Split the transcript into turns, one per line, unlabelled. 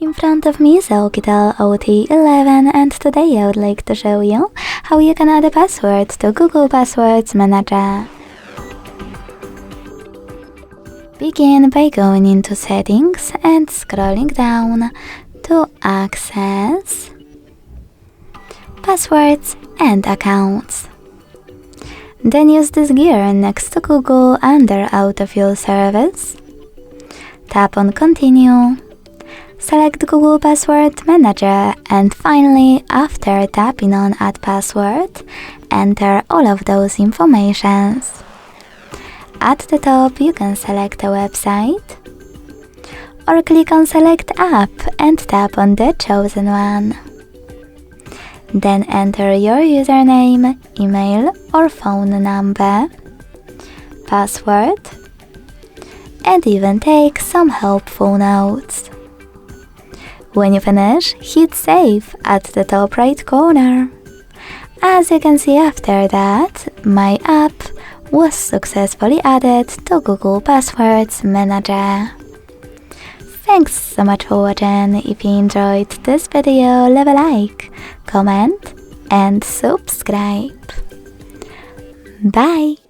In front of me is Oukitel OT11 and today I would like to show you how you can add a password to Google Passwords Manager. Begin by going into Settings and scrolling down to Access, Passwords and Accounts. Then use this gear next to Google under Autofill service. Tap on Continue. Select Google Password Manager and finally, after tapping on Add Password, enter all of those informations. At the top you can select a website or click on Select App and tap on the chosen one. Then enter your username, email or phone number, password, and even take some helpful notes. When you finish, hit Save at the top right corner. As you can see after that, my app was successfully added to Google Passwords Manager. Thanks so much for watching. If you enjoyed this video, leave a like, comment and subscribe. Bye!